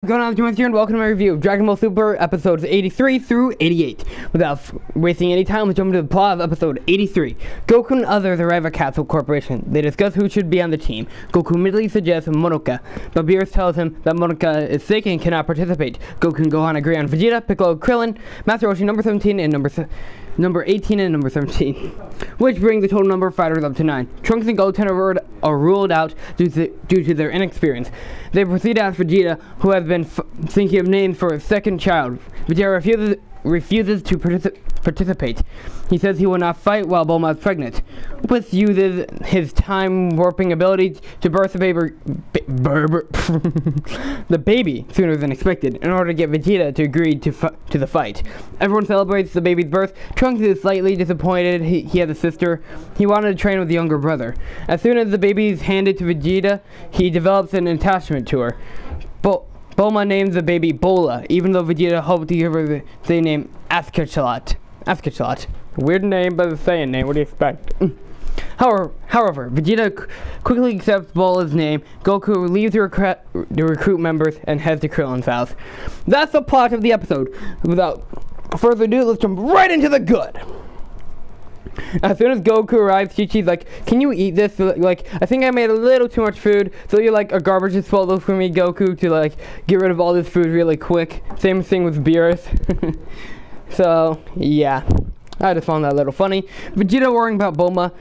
What's going on, G-Meister here, and welcome to my review of Dragon Ball Super episodes 83 through 88. Without wasting any time, let's jump into the plot of episode 83. Goku and others arrive at Capsule Corporation. They discuss who should be on the team. Goku immediately suggests Monoka, but Beerus tells him that Monoka is sick and cannot participate. Goku and Gohan agree on Vegeta, Piccolo, Krillin, Master Roshi number 17, and number 18 and number 17, which brings the total number of fighters up to 9. Trunks and Goten are ruled out due to their inexperience. They proceed to ask Vegeta, who has been thinking of names for his second child. Vegeta refuses to participate. He says he will not fight while Bulma is pregnant. Whis uses his time warping ability to birth the baby sooner than expected in order to get Vegeta to agree to the fight. Everyone celebrates the baby's birth. Trunks is slightly disappointed he has a sister. He wanted to train with the younger brother. As soon as the baby is handed to Vegeta, he develops an attachment to her. Bulma names the baby Bola, even though Vegeta hoped to give her the name Askechelot. Weird name, but it's a Saiyan name. What do you expect? However, Vegeta quickly accepts Bola's name. Goku leaves the recruit members and heads to Krillin's house. That's the plot of the episode. Without further ado, let's jump right into the good. As soon as Goku arrives, Chi-Chi's like, "Can you eat this?" Like, "I think I made a little too much food, so you're like a garbage disposal for me, Goku, to like get rid of all this food really quick." Same thing with Beerus. So yeah, I just found that a little funny. Vegeta worrying about Bulma.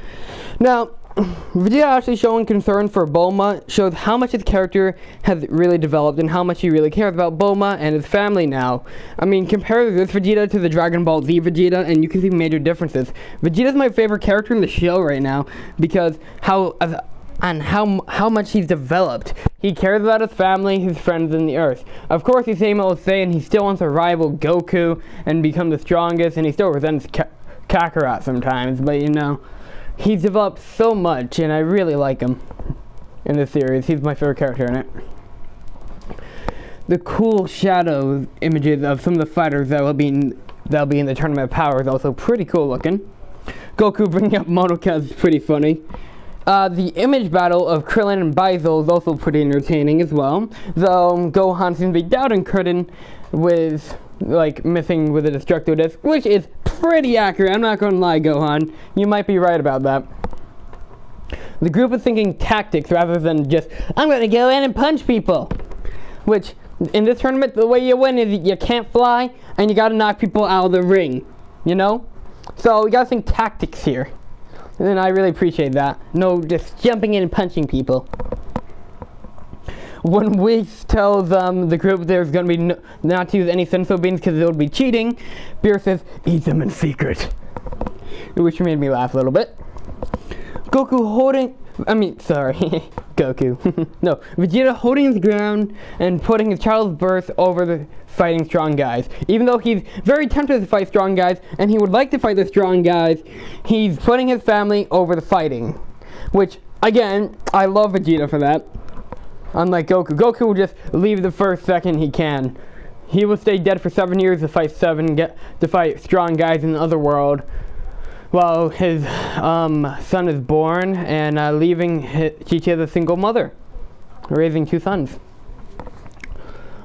Now, Vegeta actually showing concern for Bulma shows how much his character has really developed and how much he really cares about Bulma and his family now. I mean, compare this Vegeta to the Dragon Ball Z Vegeta and you can see major differences. Vegeta's my favorite character in the show right now because how much he's developed. He cares about his family, his friends, and the Earth. Of course, he's same old saying he still wants to rival Goku and become the strongest, and he still resents Kakarot sometimes, but you know, he's developed so much, and I really like him in this series. He's my favorite character in it. The cool shadow images of some of the fighters that'll be in the Tournament of Power is also pretty cool looking. Goku bringing up Monoka is pretty funny. The image battle of Krillin and Baizel is also pretty entertaining as well, though Gohan seems to be doubting Krillin with, like, missing with a destructo disc, which is pretty accurate. I'm not going to lie, Gohan. You might be right about that. The group is thinking tactics rather than just, "I'm going to go in and punch people." Which, in this tournament, the way you win is you can't fly, and you got to knock people out of the ring, you know? So, you got to think tactics here. And I really appreciate that. No, just jumping in and punching people. When Whis tells the group there's going to be not to use any senso beans because it would be cheating, Beerus says, "Eat them in secret." Which made me laugh a little bit. Goku Vegeta holding his ground and putting his child's birth over the fighting strong guys. Even though he's very tempted to fight strong guys, and he would like to fight the strong guys, he's putting his family over the fighting. Which, again, I love Vegeta for that. Unlike Goku. Goku will just leave the first second he can. He will stay dead for 7 years to fight strong guys in the other world, while his son is born and leaving Chi-Chi as a single mother, raising 2 sons.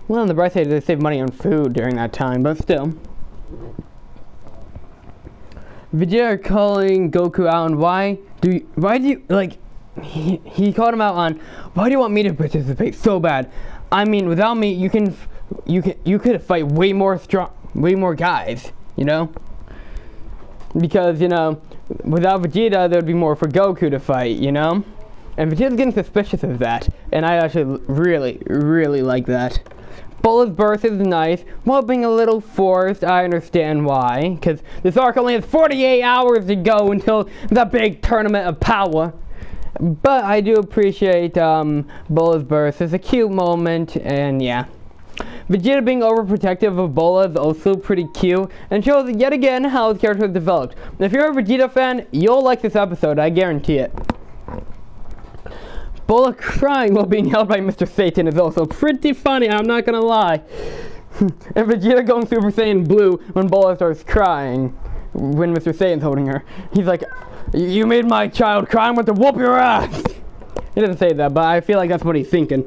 Well, on the bright side, they save money on food during that time, but still. Vegeta calling Goku out on why do you like? He called him out on, "Why do you want me to participate so bad? I mean, without me, you could fight way more guys, you know? Because, you know, without Vegeta, there would be more for Goku to fight, you know? And Vegeta's getting suspicious of that, and I actually really like that. Bola's birth is nice, while being a little forced. I understand why, because this arc only has 48 hours to go until the big Tournament of Power. But I do appreciate Bola's birth. It's a cute moment, and yeah. Vegeta being overprotective of Bola is also pretty cute, and shows yet again how his character has developed. If you're a Vegeta fan, you'll like this episode, I guarantee it. Bola crying while being held by Mr. Satan is also pretty funny, I'm not gonna lie. And Vegeta going Super Saiyan Blue when Bola starts crying when Mr. Satan's holding her. He's like, "You made my child cry, I'm going to whoop your ass!" He doesn't say that, but I feel like that's what he's thinking.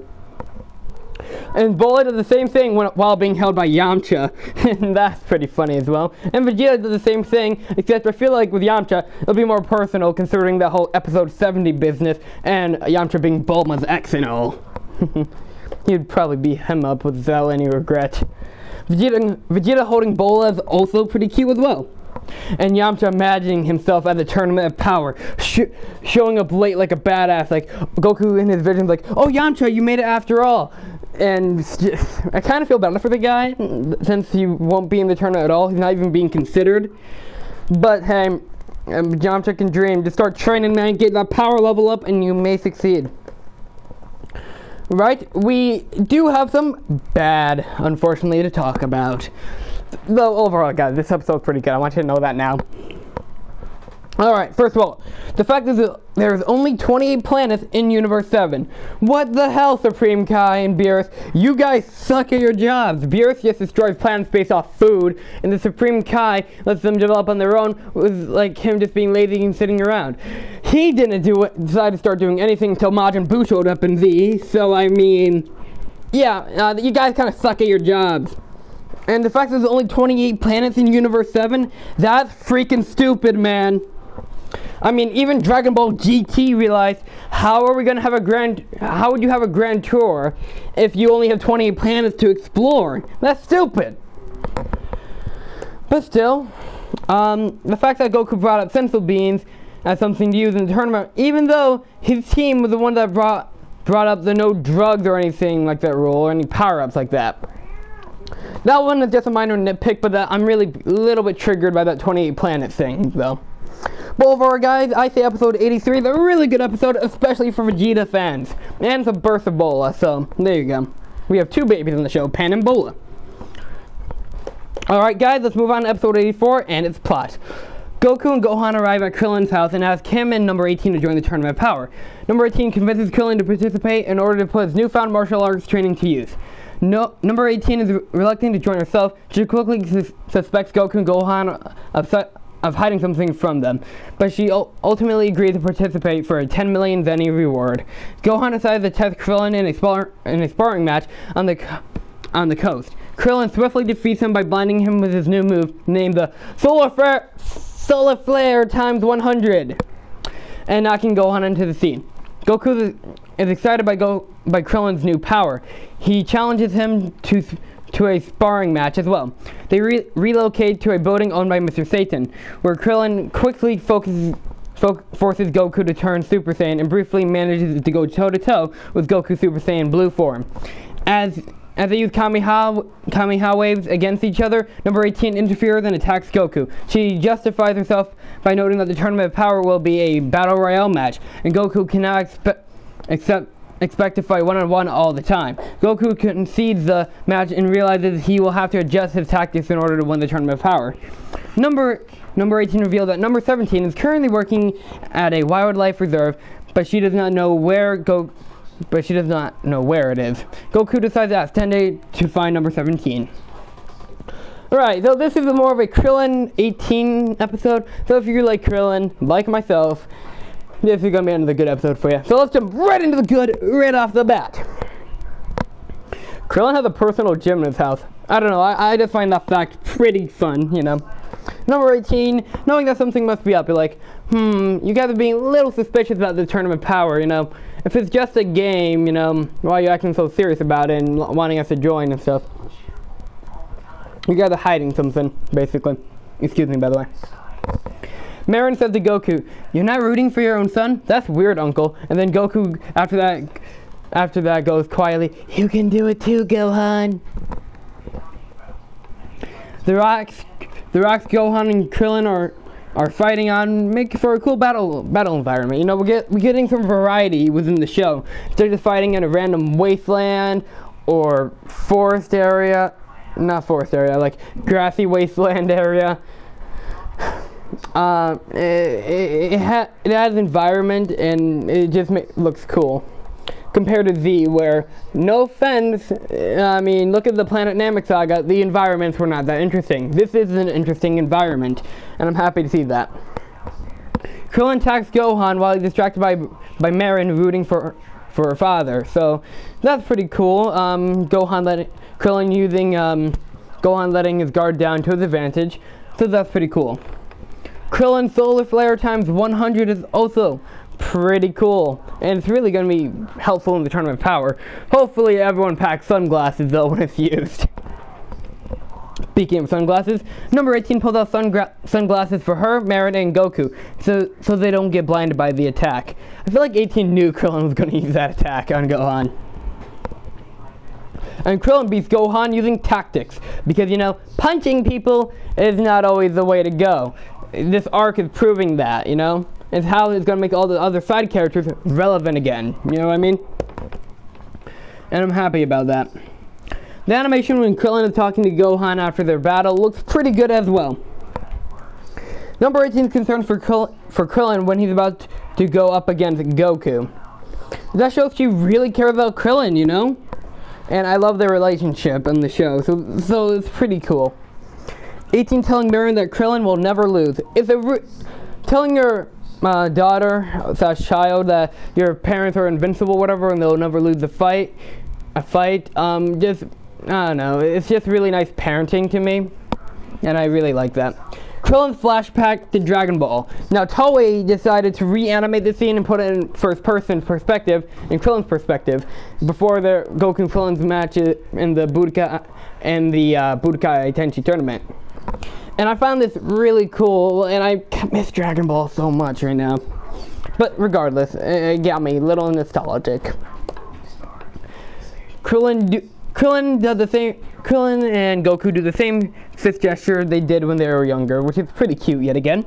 And Bola does the same thing while being held by Yamcha. And that's pretty funny as well. And Vegeta does the same thing, except I feel like with Yamcha, it'll be more personal considering that whole episode 70 business and Yamcha being Bulma's ex and all. He'd probably beat him up without any regret. Vegeta holding Bola is also pretty cute as well. And Yamcha imagining himself at the Tournament of Power, showing up late like a badass, like Goku in his visions like, oh Yamcha, you made it after all. And I kind of feel better for the guy, since he won't be in the tournament at all. He's not even being considered. But hey, Yamcha can dream. Just start training, man, get that power level up, and you may succeed. Right, we do have some bad, unfortunately, to talk about. Though overall, guys, this episode's pretty good. I want you to know that now. Alright, first of all, the fact is that there's only 28 planets in Universe 7. What the hell, Supreme Kai and Beerus? You guys suck at your jobs. Beerus just destroys planets based off food, and the Supreme Kai lets them develop on their own, with like him just being lazy and sitting around. He didn't decide to start doing anything until Majin Buu showed up in Z, so I mean, yeah, you guys kind of suck at your jobs. And the fact that there's only 28 planets in Universe 7, that's freaking stupid, man. I mean, even Dragon Ball GT realized, how would you have a grand tour if you only have 28 planets to explore? That's stupid. But still, the fact that Goku brought up sensu beans as something to use in the tournament, even though his team was the one that brought up the no drugs or anything like that rule, or any power-ups like that. That one is just a minor nitpick, but I'm really a little bit triggered by that 28 planet thing, though. But overall, guys, I say episode 83 is a really good episode, especially for Vegeta fans. And it's a birth of Bola, so there you go. We have two babies on the show, Pan and Bola. Alright, guys, let's move on to episode 84 and its plot. Goku and Gohan arrive at Krillin's house and ask him and number 18 to join the Tournament of Power. Number 18 convinces Krillin to participate in order to put his newfound martial arts training to use. Number 18 is reluctant to join herself. She quickly suspects Goku and Gohan of hiding something from them, but she ultimately agrees to participate for a 10 million Zenny reward. Gohan decides to test Krillin in a sparring match on the coast. Krillin swiftly defeats him by blinding him with his new move named the Solar Flare times 100 and knocking Gohan into the sea. Goku is excited by Krillin's new power. He challenges him to a sparring match as well. They relocate to a building owned by Mr. Satan, where Krillin quickly forces Goku to turn Super Saiyan and briefly manages to go toe-to-toe with Goku Super Saiyan Blue form. As they use Kamehameha waves against each other, number 18 interferes and attacks Goku. She justifies herself by noting that the Tournament of Power will be a Battle Royale match, and Goku cannot expect to fight one-on-one all the time. Goku concedes the match and realizes he will have to adjust his tactics in order to win the Tournament of Power. Number 18 revealed that number 17 is currently working at a wildlife reserve, but she does not know where it is. Goku decides to ask Tende to find number 17. Alright, so this is more of a Krillin 18 episode, so if you like Krillin, like myself, this is going to be another good episode for you. So let's jump right into the good, right off the bat. Krillin has a personal gym in his house. I don't know, I just find that fact pretty fun, you know. Number 18, knowing that something must be up, you're like, you guys are being a little suspicious about the Tournament of Power, you know. If it's just a game, you know, why are you acting so serious about it and wanting us to join and stuff? You guys are hiding something, basically. Excuse me, by the way. Marin says to Goku, "You're not rooting for your own son? That's weird, Uncle." And then Goku, after that, goes quietly, "You can do it too, Gohan." The rocks, Gohan and Krillin are fighting on, make for a cool battle environment. You know, we're getting some variety within the show. Instead of just fighting in a random wasteland or forest area, not forest area, like grassy wasteland area. It has environment and it just looks cool. Compared to Z, where, no offense, I mean, look at the Planet Namek Saga, the environments were not that interesting. This is an interesting environment, and I'm happy to see that. Krillin attacks Gohan while he's distracted by Marin rooting for for her father. So that's pretty cool. Gohan letting his guard down to his advantage. So that's pretty cool. Krillin Solar Flare times 100 is also pretty cool, and it's really going to be helpful in the Tournament of Power. Hopefully everyone packs sunglasses though when it's used. Speaking of sunglasses, number 18 pulls out sunglasses for her, Marin, and Goku, so they don't get blinded by the attack. I feel like 18 knew Krillin was going to use that attack on Gohan. And Krillin beats Gohan using tactics, because, you know, punching people is not always the way to go. This arc is proving that, you know? It's how it's going to make all the other side characters relevant again, you know what I mean? And I'm happy about that. The animation when Krillin is talking to Gohan after their battle looks pretty good as well. Number 18 is concerned for Krillin when he's about to go up against Goku. That shows she really cares about Krillin, you know? And I love their relationship in the show, so it's pretty cool. 18 telling Marin that Krillin will never lose. It's telling your daughter/child that your parents are invincible, whatever, and they'll never lose a fight. Just, I don't know, it's just really nice parenting to me, and I really like that. Krillin's flashback to Dragon Ball. Now Toei decided to reanimate the scene and put it in first-person perspective, in Krillin's perspective, before the Goku and Krillin's match in the Budokai Tenkaichi tournament. And I found this really cool, and I miss Dragon Ball so much right now. But regardless, it got me a little nostalgic. Krillin and Goku do the same fist gesture they did when they were younger, which is pretty cute yet again.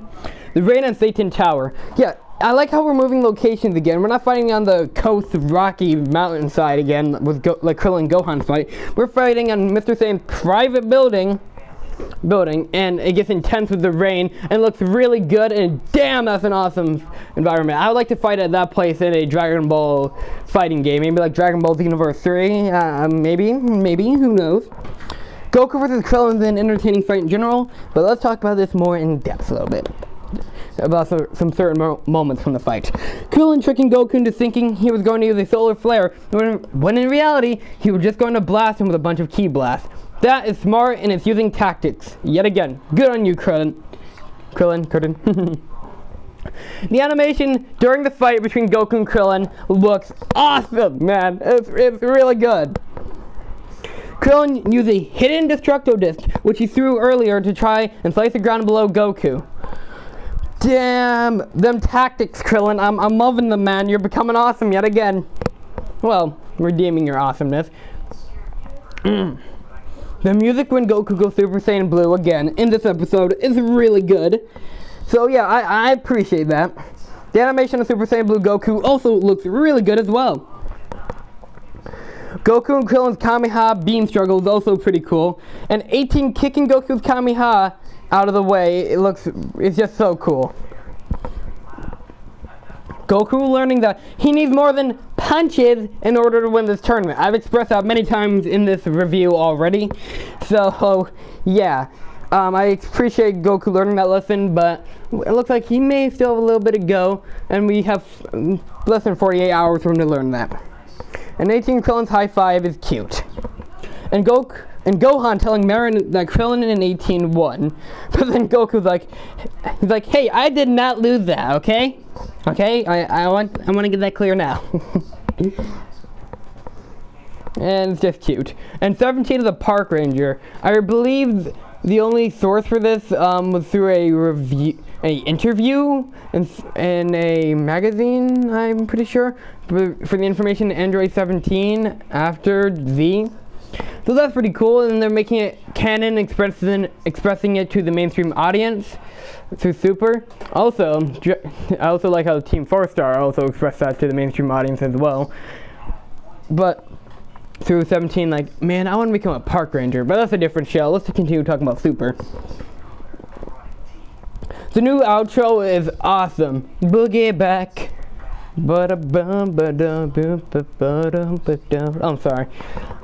The Rain on Satan Tower. Yeah, I like how we're moving locations again. We're not fighting on the coast of Rocky Mountainside again with like Krillin and Gohan fight. We're fighting on Mr. Satan's private building, and it gets intense with the rain and looks really good, and damn, that's an awesome environment. I would like to fight at that place in a Dragon Ball fighting game, maybe like Dragon Ball Xenoverse 3, maybe, who knows. Goku vs. Krillin is an entertaining fight in general, but let's talk about this more in depth a little bit, about some certain moments from the fight. Krillin tricking Goku into thinking he was going to use a solar flare, when in reality, he was just going to blast him with a bunch of ki blasts. That is smart, and it's using tactics. Yet again, good on you, Krillin. The animation during the fight between Goku and Krillin looks awesome, man. It's really good. Krillin used a hidden Destructo Disc, which he threw earlier to try and slice the ground below Goku. Damn, them tactics, Krillin. I'm loving them, man. You're becoming awesome yet again. Well, redeeming your awesomeness. The music when Goku goes Super Saiyan Blue again in this episode is really good. So yeah, I appreciate that. The animation of Super Saiyan Blue Goku also looks really good as well. Goku and Krillin's Kamehameha beam struggle is also pretty cool. And 18 kicking Goku's Kamehameha out of the way, it's just so cool. Goku learning that he needs more than punches in order to win this tournament. I've expressed that many times in this review already. So, yeah. I appreciate Goku learning that lesson, but it looks like he may still have a little bit to go, and we have less than 48 hours for him to learn that. And 18 Krillin's high five is cute. And Gohan telling Marin that Krillin and 18 won, but then Goku's like, hey, I did not lose that, okay? Okay, I want to get that clear now. And it's just cute. And 17 is a park ranger. I believe the only source for this was through an interview in a magazine, I'm pretty sure, for the information Android 17 after Z. So that's pretty cool, and they're making it canon, expressing it to the mainstream audience through Super. Also, I also like how Team 4-Star also expressed that to the mainstream audience as well. But through 17, like, man, I want to become a park ranger, but that's a different show. Let's continue talking about Super. The new outro is awesome. Boogie back. I'm sorry.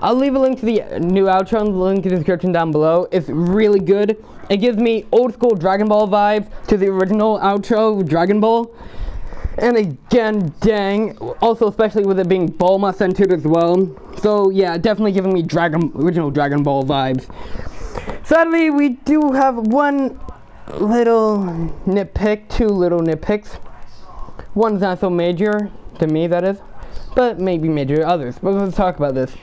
I'll leave a link to the new outro and the link in the description down below. It's really good. It gives me old school Dragon Ball vibes to the original outro Dragon Ball. And again, dang, also especially with it being Bulma centered as well. So yeah, definitely giving me original Dragon Ball vibes. Sadly, we do have one little nitpick, two little nitpicks. One's not so major, to me that is, but maybe major to others. But let's talk about this.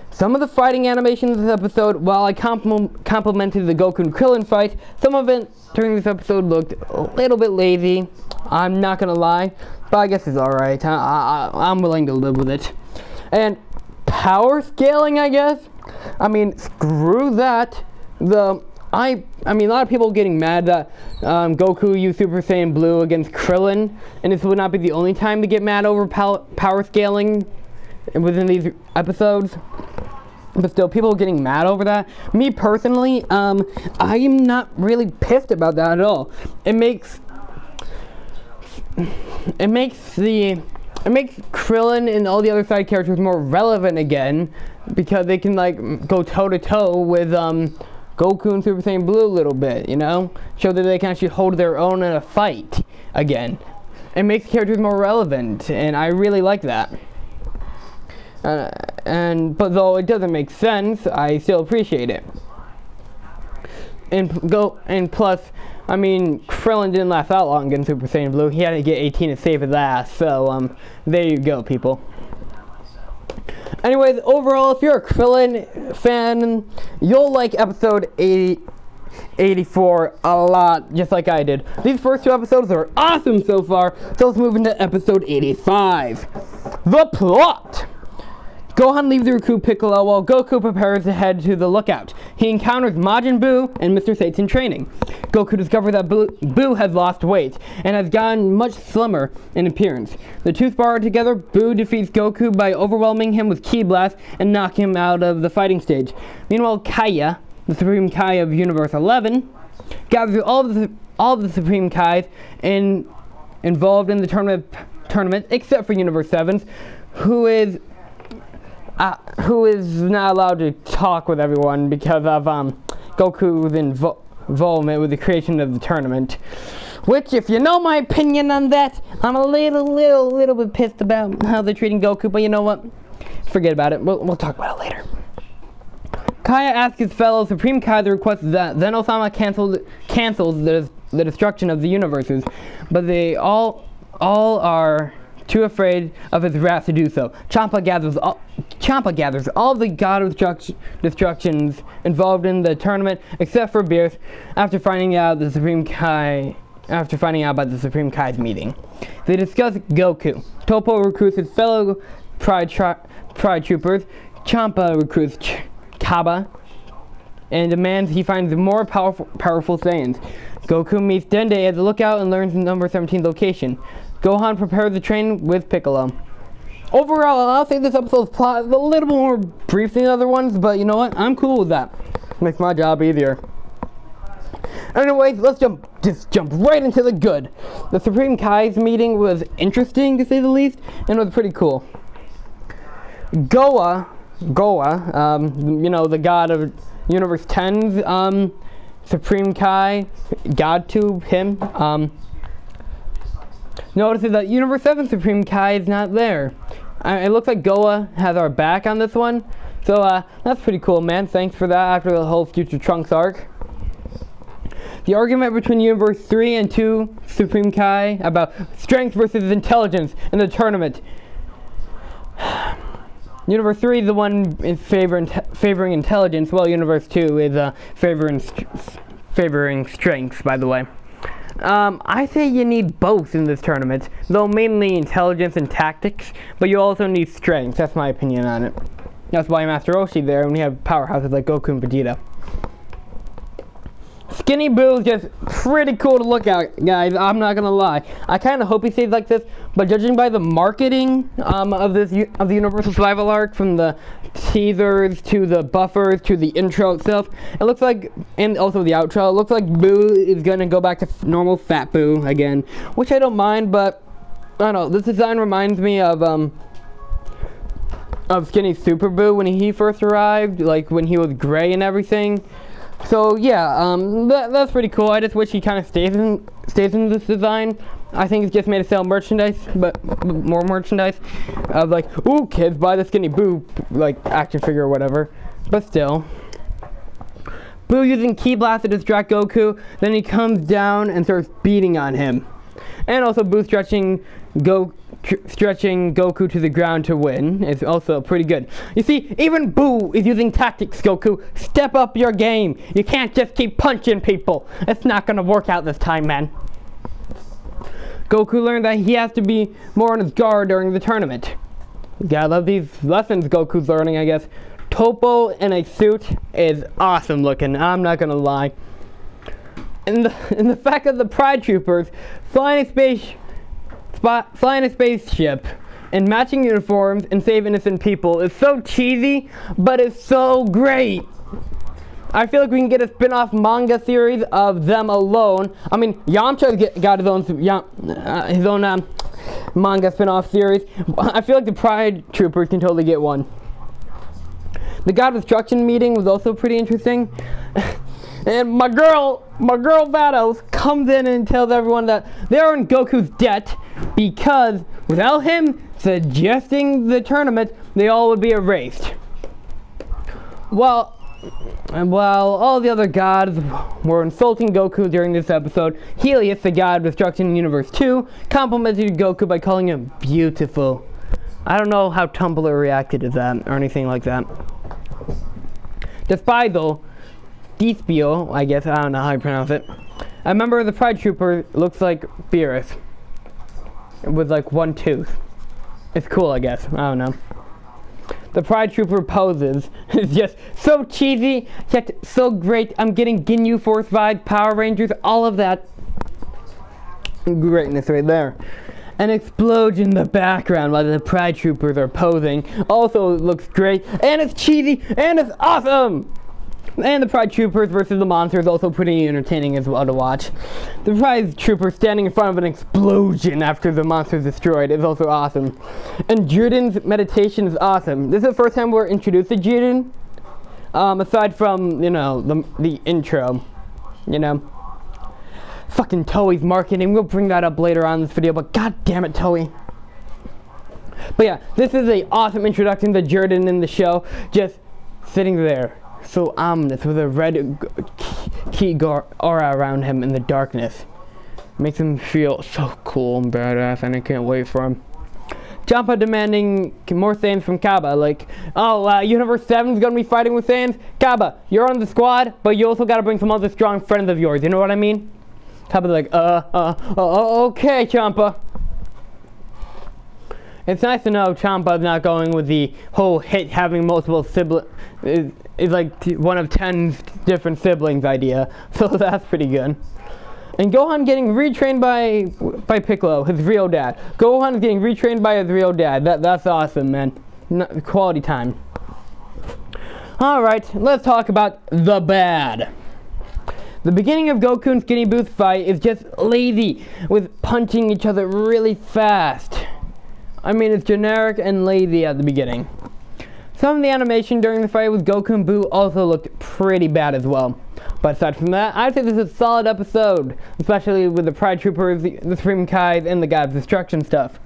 Some of the fighting animations in this episode, while I complimented the Goku and Krillin fight, some of it during this episode looked a little bit lazy. I'm not gonna lie, but I guess it's alright. I'm willing to live with it. And power scaling, I guess? I mean, screw that. I mean, a lot of people getting mad that Goku used Super Saiyan Blue against Krillin, and this would not be the only time to get mad over power scaling within these episodes. But still, people are getting mad over that. Me personally, I am not really pissed about that at all. It makes Krillin and all the other side characters more relevant again, because they can like go toe to toe with Goku and Super Saiyan Blue a little bit, you know? Show that they can actually hold their own in a fight again. It makes characters more relevant, and I really like that. But though it doesn't make sense, I still appreciate it. And plus, I mean, Krillin didn't last that long against Super Saiyan Blue. He had to get 18 to save his ass, so there you go, people. Anyways, overall, if you're a Krillin fan, you'll like episode 84 a lot, just like I did. These first two episodes are awesome so far, so let's move into episode 85. The plot! Gohan leaves the Riku Piccolo while Goku prepares to head to the lookout. He encounters Majin Buu and Mr. Satan in training. Goku discovers that Buu has lost weight and has gotten much slimmer in appearance. The two spar together. Buu defeats Goku by overwhelming him with Ki Blast and knocking him out of the fighting stage. Meanwhile, Kaya, the Supreme Kai of Universe 11, gathers all of the Supreme Kais involved in the tournament except for Universe 7's, who is not allowed to talk with everyone because of Goku's involvement with the creation of the tournament. Which, if you know my opinion on that, I'm a little bit pissed about how they're treating Goku, but you know what? Forget about it. We'll talk about it later. Kaya asks his fellow Supreme Kai to request that Zen-Osama cancels the destruction of the universes, but they all are too afraid of his wrath to do so. Champa gathers all the God of Destructions involved in the tournament, except for Beerus, after finding out about the Supreme Kai's meeting. They discuss Goku. Toppo recruits his fellow Pride Troopers. Champa recruits Kaba and demands he finds more powerful Saiyans. Goku meets Dende at the lookout and learns number 17's location. Gohan prepares to train with Piccolo. Overall, I'll say this episode's plot is a little more brief than the other ones, but you know what? I'm cool with that. Makes my job easier. Anyways, let's just jump right into the good. The Supreme Kai's meeting was interesting, to say the least, and it was pretty cool. Goa, you know, the god of Universe 10's Supreme Kai, God to him, notices that Universe 7 Supreme Kai is not there. It looks like Goa has our back on this one. So that's pretty cool, man. Thanks for that after the whole Future Trunks arc. The argument between Universe 3 and 2 Supreme Kai about strength versus intelligence in the tournament. Universe 3 is the one in favoring intelligence, while Universe 2 is favoring strength, by the way. I say you need both in this tournament, though mainly intelligence and tactics, but you also need strength. That's my opinion on it. That's why Master Roshi there, and we have powerhouses like Goku and Vegeta. Skinny Boo is just pretty cool to look at, guys. I'm not gonna lie. I kind of hope he stays like this, but judging by the marketing of the Universal Survival arc, from the teasers to the buffers to the intro itself, it looks like, and also the outro, it looks like Boo is gonna go back to normal fat Boo again, which I don't mind. But I don't know. This design reminds me of Skinny Super Boo when he first arrived, like when he was gray and everything. So yeah, that's pretty cool. I just wish he kind of stays in this design, I think it's just made to sell merchandise, but more merchandise. Of like, ooh, kids, buy the Skinny Boo, like, action figure or whatever. But still. Boo using Ki Blast to distract Goku, then he comes down and starts beating on him. And also Boo stretching Goku to the ground to win. It's also pretty good. You see, even Boo is using tactics, Goku. Step up your game. You can't just keep punching people. It's not gonna work out this time, man. Goku learned that he has to be more on his guard during the tournament. Gotta love these lessons Goku's learning, I guess. Topo in a suit is awesome looking, I'm not gonna lie. And the fact that the Pride Troopers flying a spaceship in matching uniforms and save innocent people is so cheesy, but it's so great. I feel like we can get a spin-off manga series of them alone. I mean, Yamcha's got his own manga spin-off series. I feel like the Pride Troopers can totally get one. The God of Destruction meeting was also pretty interesting. And my girl Vados comes in and tells everyone that they're in Goku's debt because without him suggesting the tournament, they all would be erased. While all the other gods were insulting Goku during this episode, Helios, the God of Destruction in Universe 2, complimented Goku by calling him beautiful. I don't know how Tumblr reacted to that or anything like that. Despite though, Despio, I guess, I don't know how you pronounce it. A member of the Pride Trooper looks like Beerus. With like one tooth. It's cool, I guess. I don't know. The Pride Trooper poses. It's just so cheesy, yet so great. I'm getting Ginyu Force vibes, Power Rangers, all of that greatness right there. An explosion in the background while the Pride Troopers are posing also looks great, and it's cheesy, and it's awesome! And the Pride Troopers versus the monster is also pretty entertaining as well to watch. The Pride Troopers standing in front of an explosion after the monster is destroyed is also awesome. And Juden's meditation is awesome. This is the first time we're introduced to Juden, aside from, you know, the intro, you know. Fucking Toei's marketing, we'll bring that up later on in this video, but god damn it, Toei. But yeah, this is an awesome introduction to Juden in the show, just sitting there, so ominous, with a red ki aura around him in the darkness. Makes him feel so cool and badass, and I can't wait for him. Champa demanding more Saiyans from Kaba, like, oh, Universe 7's gonna be fighting with Saiyans? Kaba, you're on the squad, but you also gotta bring some other strong friends of yours, you know what I mean? Kaba's like, okay, Champa. It's nice to know Champa's not going with the whole hit having multiple siblings, is like one of 10 different siblings idea, so that's pretty good. And Gohan getting retrained by Piccolo, his real dad. Gohan's getting retrained by his real dad. That's awesome, man. Quality time. Alright, let's talk about the bad. The beginning of Goku and Skinny Boo's fight is just lazy, with punching each other really fast. I mean, it's generic and lazy at the beginning. Some of the animation during the fight with Goku and Boo also looked pretty bad as well. But aside from that, I'd say this is a solid episode, especially with the Pride Troopers, the Supreme Kais, and the God of Destruction stuff.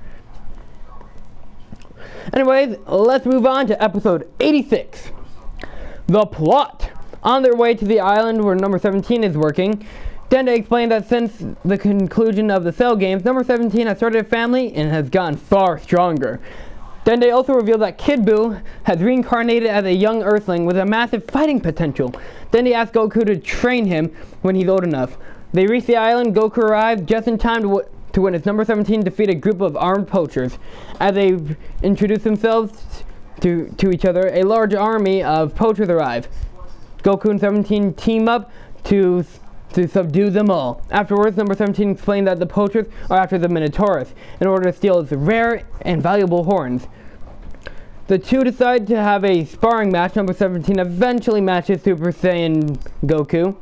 Anyways, let's move on to episode 86. The plot. On their way to the island where number 17 is working, Dende explained that since the conclusion of the Cell Games, number 17 has started a family and has gotten far stronger. Dende also revealed that Kid Buu has reincarnated as a young Earthling with a massive fighting potential. Dende asked Goku to train him when he's old enough. They reach the island. Goku arrived just in time to witness number 17 defeat a group of armed poachers. As they introduce themselves to each other, a large army of poachers arrive. Goku and 17 team up to subdue them all. Afterwards, number 17 explained that the poachers are after the Minotaurus in order to steal its rare and valuable horns. The two decide to have a sparring match. Number 17 eventually matches Super Saiyan Goku,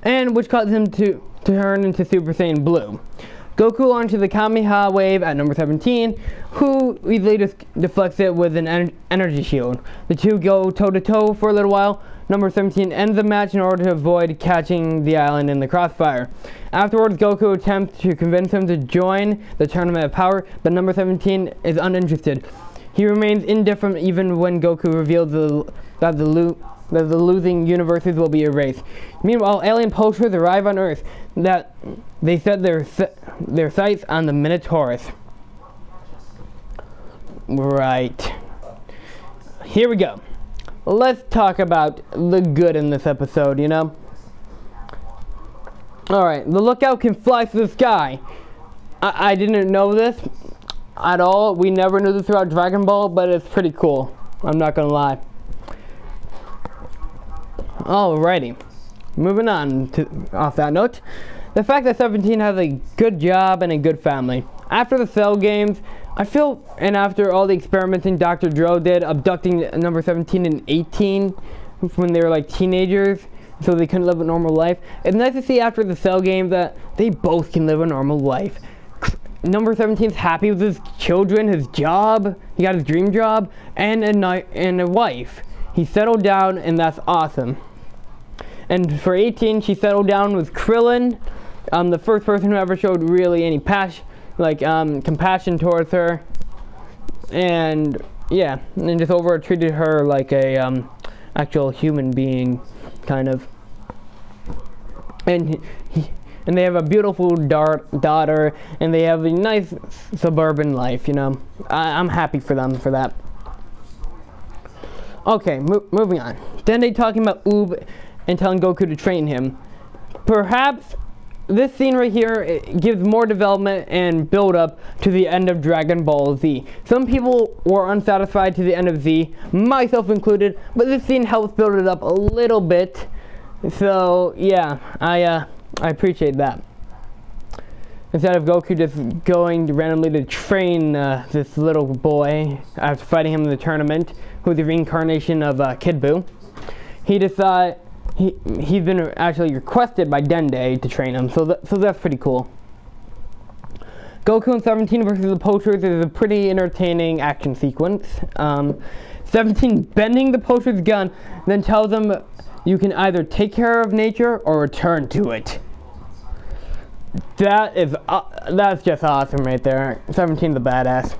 and which causes him to turn into Super Saiyan Blue. Goku launches the Kamehameha wave at number 17, who easily deflects it with an energy shield. The two go toe-to-toe for a little while. Number 17 ends the match in order to avoid catching the island in the crossfire. Afterwards, Goku attempts to convince him to join the Tournament of Power, but number 17 is uninterested. He remains indifferent even when Goku reveals that the losing universes will be erased. Meanwhile, alien poachers arrive on Earth. That they set their sights on the Minotaurus. Right. Here we go. Let's talk about the good in this episode, you know? Alright, the Lookout can fly through the sky. I didn't know this at all. We never knew this throughout Dragon Ball, but it's pretty cool. I'm not gonna lie. Alrighty. Moving on off that note. The fact that 17 has a good job and a good family. After the Cell games, I feel, and after all the experimenting Dr. Dro did, abducting number 17 and 18 when they were like teenagers, so they couldn't live a normal life, it's nice to see after the Cell game that they both can live a normal life. Number 17's happy with his children, his job, he got his dream job, and a wife. He settled down, and that's awesome. And for 18, she settled down with Krillin, the first person who ever showed really any compassion towards her, and yeah, and just treated her like a actual human being, kind of. And they have a beautiful daughter, and they have a nice suburban life, you know. I'm happy for them for that. Okay, moving on. Then they talking about Oob and telling Goku to train him. Perhaps this scene right here gives more development and build up to the end of Dragon Ball Z. Some people were unsatisfied to the end of Z, myself included, but this scene helps build it up a little bit. So yeah, I appreciate that. Instead of Goku just going randomly to train this little boy after fighting him in the tournament, who's the reincarnation of Kid Buu, he decided he's been actually requested by Dende to train him, so that's pretty cool. Goku and 17 versus the Poachers is a pretty entertaining action sequence. 17 bending the Poacher's gun, then tells him you can either take care of nature or return to it. That's just awesome right there. 17's a badass.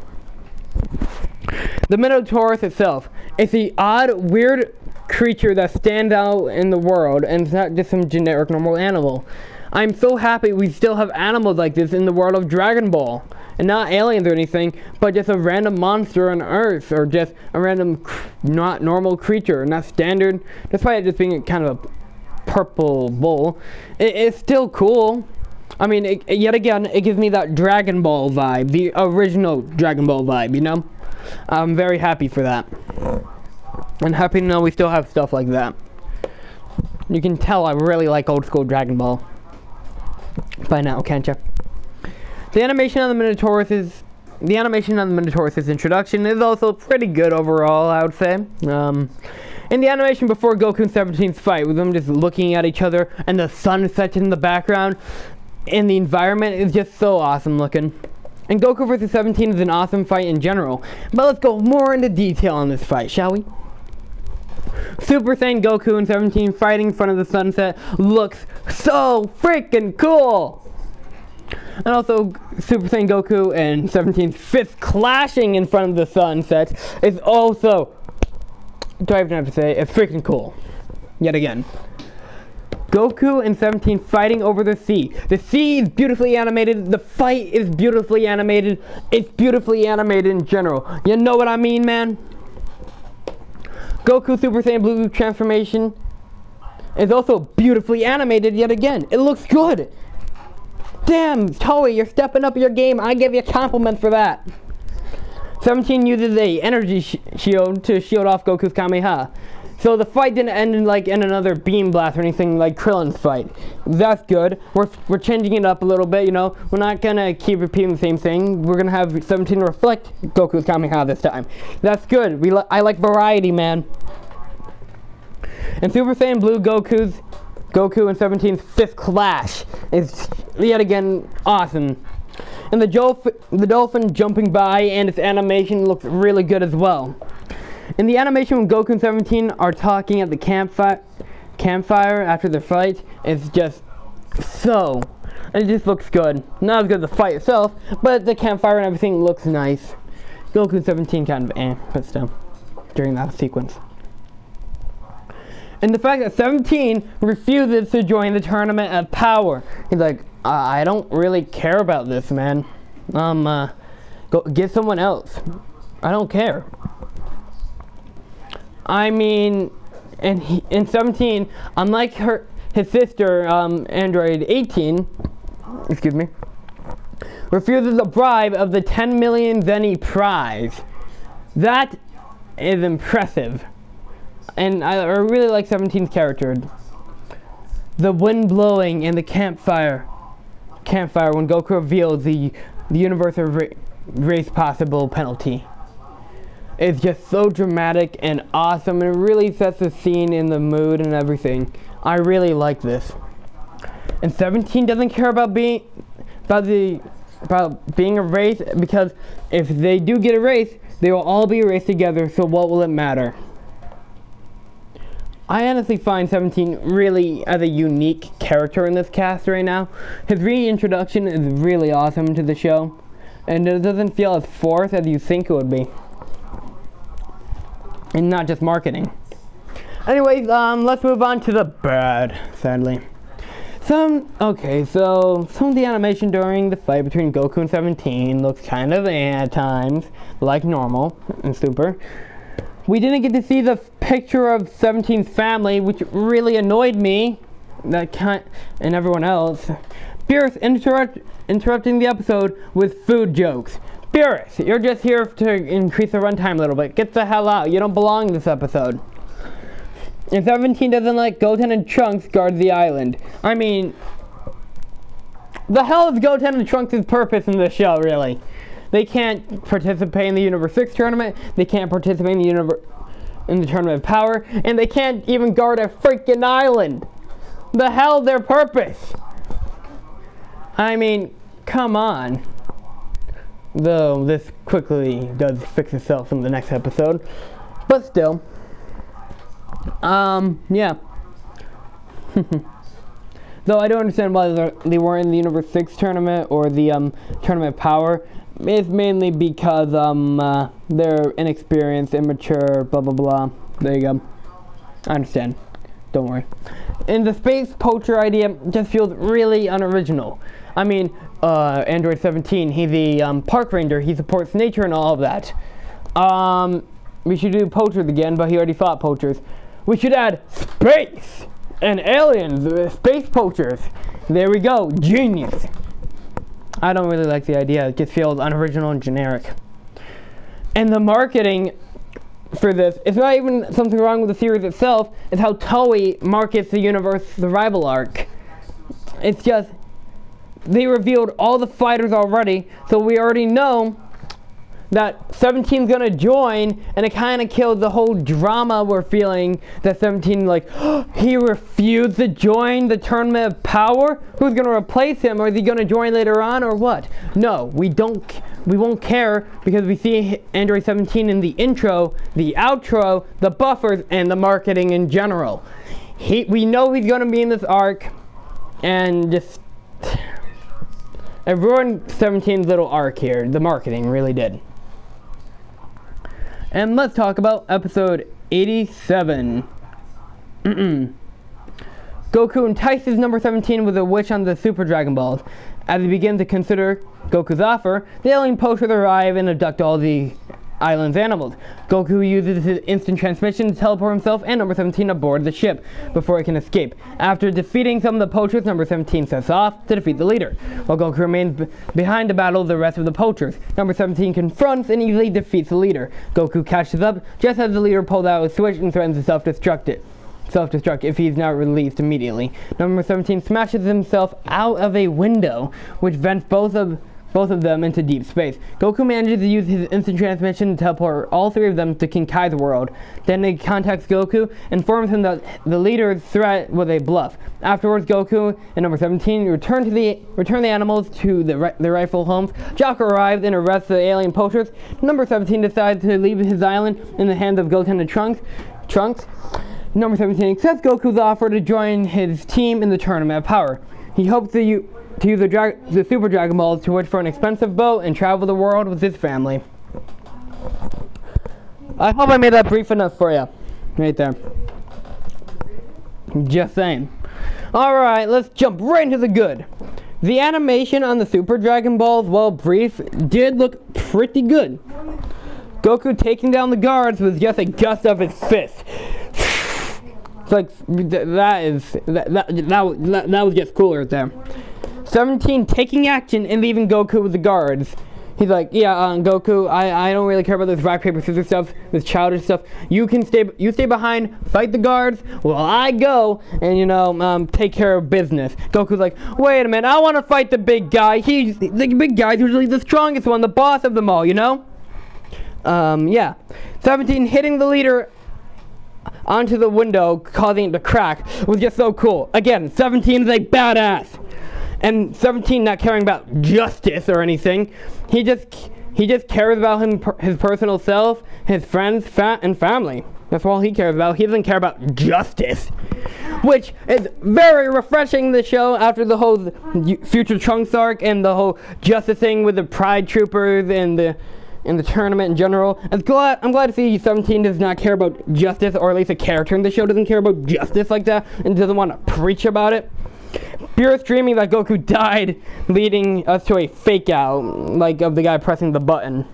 The Minotaurus itself. It's the odd, weird creature that stands out in the world, and it's not just some generic normal animal. I'm so happy we still have animals like this in the world of Dragon Ball, and not aliens or anything, but just a random monster on Earth, or just a random not normal creature, not standard, despite it just being kind of a purple bull. It's still cool. I mean, yet again, it gives me that Dragon Ball vibe, the original Dragon Ball vibe, you know? I'm very happy for that. And happy to know we still have stuff like that. You can tell I really like old school Dragon Ball by now, can't you? The animation on the Minotaurus' introduction is also pretty good overall, I would say. And the animation before Goku and 17's fight, with them just looking at each other and the sunset in the background, and the environment is just so awesome looking. And Goku vs 17 is an awesome fight in general. But let's go more into detail on this fight, shall we? Super Saiyan Goku and 17 fighting in front of the sunset looks so freaking cool! And also, Super Saiyan Goku and 17's fists clashing in front of the sunset is also, do I even have to say, it's freaking cool. Yet again. Goku and 17 fighting over the sea. The sea is beautifully animated. The fight is beautifully animated. It's beautifully animated in general. You know what I mean, man? Goku Super Saiyan Blue transformation is also beautifully animated yet again. It looks good. Damn, Toei, you're stepping up your game. I give you a compliment for that. 17 uses a energy shield to shield off Goku's Kamehameha. So the fight didn't end in another beam blast or anything like Krillin's fight. That's good. We're changing it up a little bit, you know. We're not gonna keep repeating the same thing. We're gonna have 17 reflect Goku's Kamehameha this time. That's good. I like variety, man. And Super Saiyan Blue Goku and 17's fifth clash is yet again awesome. And the dolphin jumping by and its animation looks really good as well. In the animation when Goku and 17 are talking at the campfire after the fight, it's just so... It just looks good. Not as good as the fight itself, but the campfire and everything looks nice. Goku and 17 kind of but still, during that sequence. And the fact that 17 refuses to join the Tournament of Power. He's like, I don't really care about this, man. Go get someone else. I don't care. I mean, in 17, unlike his sister, Android 18, excuse me, refuses a bribe of the 10 million Zenny prize. That is impressive. And I really like 17's character. The wind blowing in the campfire when Goku reveals the universe race possible penalty. It's just so dramatic and awesome, and it really sets the scene in the mood and everything. I really like this. And 17 doesn't care about being erased, because if they do get erased, they will all be erased together, so what will it matter? I honestly find 17 really as a unique character in this cast right now. His reintroduction is really awesome to the show, and it doesn't feel as forced as you think it would be. And not just marketing. Anyways, let's move on to the bad, sadly. Some of the animation during the fight between Goku and 17 looks kind of at times like normal and super. We didn't get to see the picture of 17's family, which really annoyed me, and everyone else. Beerus interrupting the episode with food jokes. Beerus, you're just here to increase the runtime a little bit. Get the hell out. You don't belong in this episode. And 17 doesn't let Goten and Trunks guard the island. I mean, the hell is Goten and Trunks' purpose in this show, really? They can't participate in the Universe 6 tournament, they can't participate in the Tournament of Power, and they can't even guard a freaking island. The hell their purpose? I mean, come on. Though this quickly does fix itself in the next episode. But still. Yeah. Though I don't understand why they weren't in the Universe 6 tournament or the Tournament of Power. It's mainly because they're inexperienced, immature, blah blah blah. There you go. I understand. Don't worry. And the space poacher idea just feels really unoriginal. I mean, Android 17, he's the park ranger. He supports nature and all of that. We should do poachers again, but he already fought poachers. We should add space and aliens, space poachers. There we go. Genius. I don't really like the idea. It just feels unoriginal and generic. And the marketing for this, it's not even something wrong with the series itself. It's how Toei markets the universe survival arc. It's just, they revealed all the fighters already, so we already know that 17's gonna join, and it kind of killed the whole drama we're feeling that 17, like, he refused to join the Tournament of Power? Who's gonna replace him? Or is he gonna join later on, or what? No, we won't care, because we see Android 17 in the intro, the outro, the buffers, and the marketing in general. We know he's gonna be in this arc, and just, it ruined 17's little arc here. The marketing really did. And let's talk about episode 87. Goku entices number 17 with a wish on the Super Dragon Balls. As he begins to consider Goku's offer, the alien poachers arrive and abduct all the island's animals. Goku uses his instant transmission to teleport himself and number 17 aboard the ship before he can escape. After defeating some of the poachers, number 17 sets off to defeat the leader. While Goku remains behind to battle the rest of the poachers, number 17 confronts and easily defeats the leader. Goku catches up just as the leader pulls out a switch and threatens to self-destruct if he's not released immediately. Number 17 smashes himself out of a window, which vents both of both of them into deep space. Goku manages to use his instant transmission to teleport all three of them to King Kai's world. Then he contacts Goku, informs him that the leader's threat was a bluff. Afterwards, Goku and number 17 return the animals to their rightful homes. Jocko arrives and arrests the alien poachers. Number 17 decides to leave his island in the hands of Goten and Trunks. Number 17 accepts Goku's offer to join his team in the Tournament of Power. He hopes to use the Super Dragon Balls to wish for an expensive boat and travel the world with his family. I hope I made that brief enough for you. Right there. Just saying. Alright, let's jump right into the good. The animation on the Super Dragon Balls, while brief, did look pretty good. Goku taking down the guards was just a gust of his fist. It's like, that was just cool right there. 17 taking action and leaving Goku with the guards. He's like, yeah, Goku, I don't really care about this rock, paper, scissors stuff, this childish stuff. You stay behind, fight the guards, while I go and, take care of business. Goku's like, wait a minute, I want to fight the big guy. The big guy's usually the strongest one, the boss of them all, yeah. 17 hitting the leader onto the window, causing it to crack, was just so cool. Again, 17 is a badass. And 17 not caring about justice or anything. He just cares about his personal self, his friends, and family. That's all he cares about. He doesn't care about justice. Which is very refreshing in the show after the whole Future Trunks arc and the whole justice thing with the Pride Troopers and the tournament in general. I'm glad to see 17 does not care about justice, or at least a character in the show doesn't care about justice like that and doesn't want to preach about it. Beerus dreaming that Goku died, leading us to a fake out, like of the guy pressing the button.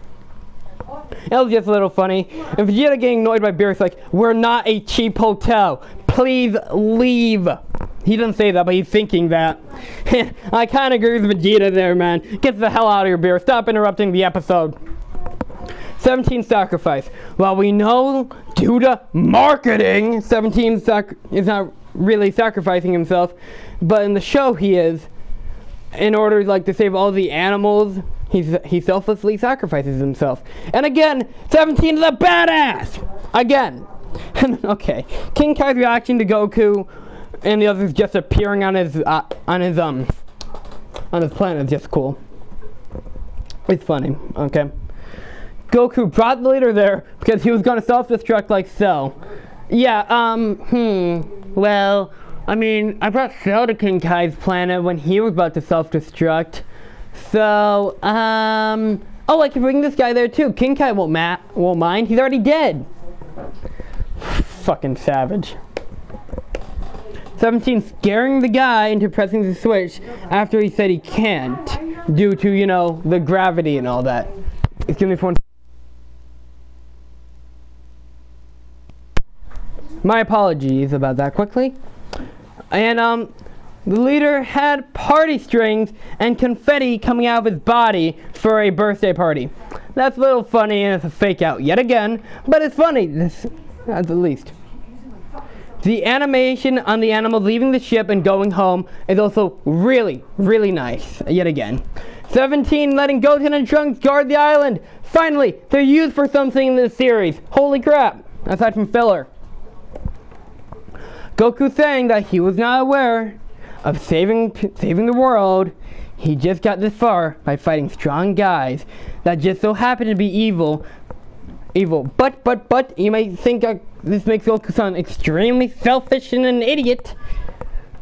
It was just a little funny. And Vegeta getting annoyed by Beerus like, we're not a cheap hotel. Please leave. He doesn't say that, but he's thinking that. I kind of agree with Vegeta there, man. Get the hell out of here, Beerus. Stop interrupting the episode. 17 sacrifice. While we know, due to marketing, 17 is not really sacrificing himself, but in the show he is. In order to save all the animals, he selflessly sacrifices himself. And again, 17 is a badass! Again. Okay. King Kai's reaction to Goku and the others just appearing on his planet is just cool. It's funny, okay? Goku brought the leader there because he was gonna self-destruct like Cell. Yeah, well, I mean, I brought Cell to King Kai's planet when he was about to self-destruct. So, oh, I can bring this guy there too. King Kai won't mind. He's already dead. Fucking savage. 17 scaring the guy into pressing the switch after he said he can't due to, the gravity and all that. Excuse me for one. My apologies about that quickly. And, the leader had party strings and confetti coming out of his body for a birthday party. That's a little funny and it's a fake out yet again, but it's funny, at the least. The animation on the animals leaving the ship and going home is also really, really nice, yet again. 17 letting Goten and Trunks guard the island. Finally, they're used for something in this series. Holy crap, aside from filler. Goku saying that he was not aware of saving the world. He just got this far by fighting strong guys that just so happen to be evil. But, you might think this makes Goku sound extremely selfish and an idiot.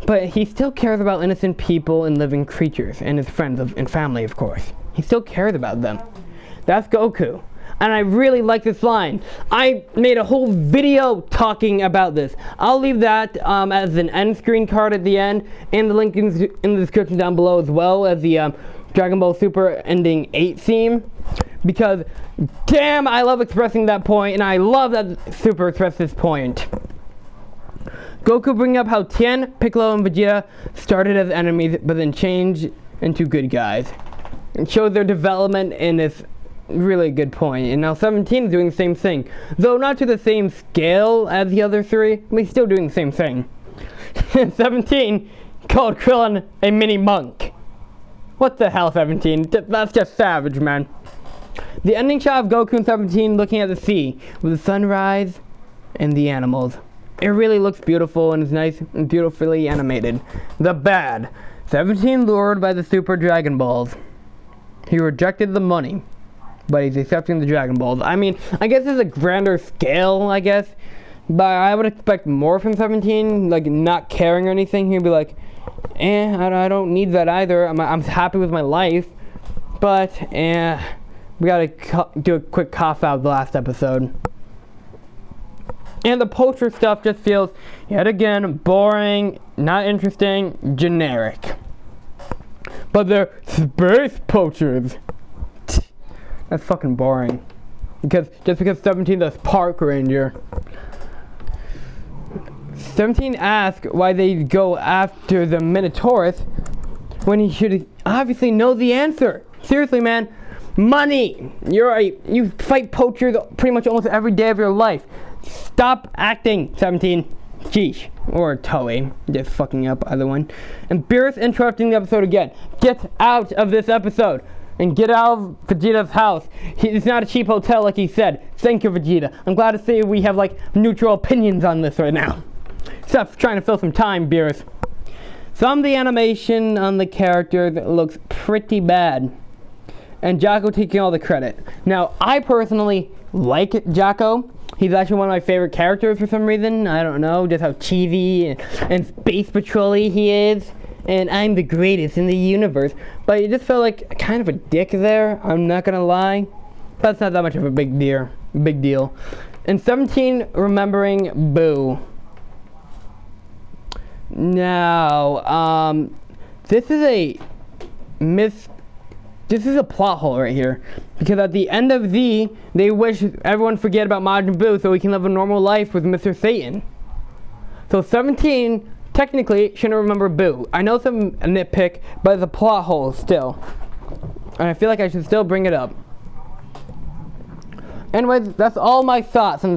But he still cares about innocent people and living creatures, and his friends and family, of course. He still cares about them. That's Goku. And I really like this line. I made a whole video talking about this. I'll leave that as an end screen card at the end, and the link in the description down below, as well as the Dragon Ball Super Ending 8 theme. Because, damn, I love expressing that point, and I love that Super expressed this point. Goku bringing up how Tien, Piccolo, and Vegeta started as enemies, but then changed into good guys. And showed their development in this really good point. And now 17 is doing the same thing, though not to the same scale as the other three, but he's still doing the same thing. 17 called Krillin a mini monk. What the hell, 17? That's just savage, man. The ending shot of Goku and 17 looking at the sea with the sunrise and the animals. It really looks beautiful and is nice and beautifully animated. The bad. 17 lured by the Super Dragon Balls. He rejected the money, but he's accepting the Dragon Balls. I mean, I guess it's a grander scale, I guess. But I would expect more from 17, like not caring or anything. He'd be like, I don't need that either. I'm happy with my life. But, we gotta do a quick cough out of the last episode. And the poacher stuff just feels, yet again, boring, not interesting, generic. But they're space poachers. That's fucking boring. Because 17 is park ranger. 17 asks why they go after the Minotaurus when he should obviously know the answer. Seriously, man. Money! You fight poachers pretty much almost every day of your life. Stop acting, 17. Sheesh. Or Toei. Just fucking up, either one. And Beerus interrupting the episode again. Get out of this episode. And get out of Vegeta's house. It's not a cheap hotel like he said. Thank you, Vegeta. I'm glad to see we have, like, neutral opinions on this right now. Stop trying to fill some time, Beerus. Some of the animation on the character looks pretty bad. And Jocko taking all the credit. Now, I personally like Jocko. He's actually one of my favorite characters for some reason. I don't know, just how cheesy and Space Patrol-y he is. And I'm the greatest in the universe. But he just felt like kind of a dick there, I'm not gonna lie. But it's not that much of a big deal. And 17, remembering Boo. Now, this is a plot hole right here, because at the end of Z, they wish everyone forget about Majin Buu so he can live a normal life with Mr. Satan. So 17 technically shouldn't remember Buu. I know it's a nitpick, but it's a plot hole still, and I feel like I should still bring it up. Anyways, that's all my thoughts on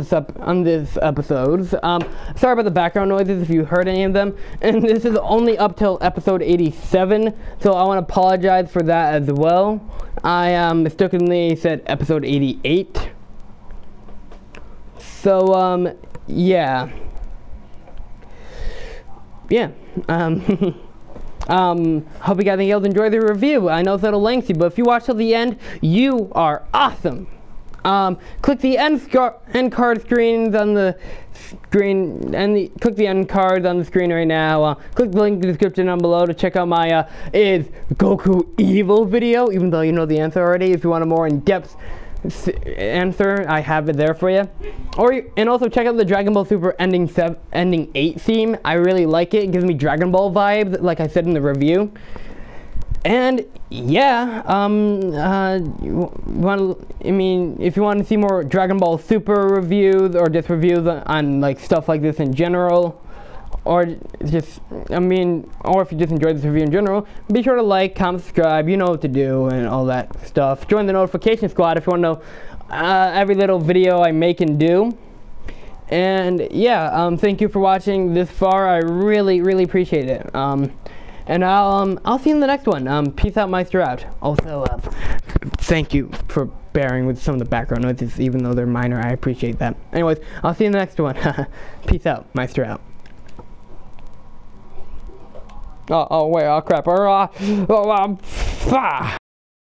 this episode. Sorry about the background noises if you heard any of them. And this is only up till episode 87, so I want to apologize for that as well. I mistakenly said episode 88. So, yeah. Yeah. Hope you guys enjoyed the review. I know it's a little lengthy, but if you watch till the end, you are awesome. Click the end card screens on the screen, and click the end cards on the screen right now. Click the link in the description down below to check out my Is Goku Evil video, even though you know the answer already. If you want a more in-depth answer, I have it there for you. And also check out the Dragon Ball Super ending 8 theme. I really like it. It gives me Dragon Ball vibes, like I said in the review. And yeah, if you want to see more Dragon Ball Super reviews, or just reviews on like stuff like this in general, or just, or if you just enjoyed this review in general, be sure to like, comment, subscribe, you know what to do, and all that stuff. Join the notification squad if you want to know every little video I make and do. And yeah, thank you for watching this far. I really appreciate it. And I'll see you in the next one. Peace out, Meister out. Also, thank you for bearing with some of the background noises, even though they're minor. I appreciate that. Anyways, I'll see you in the next one. Peace out, Meister out. Oh wait, oh crap.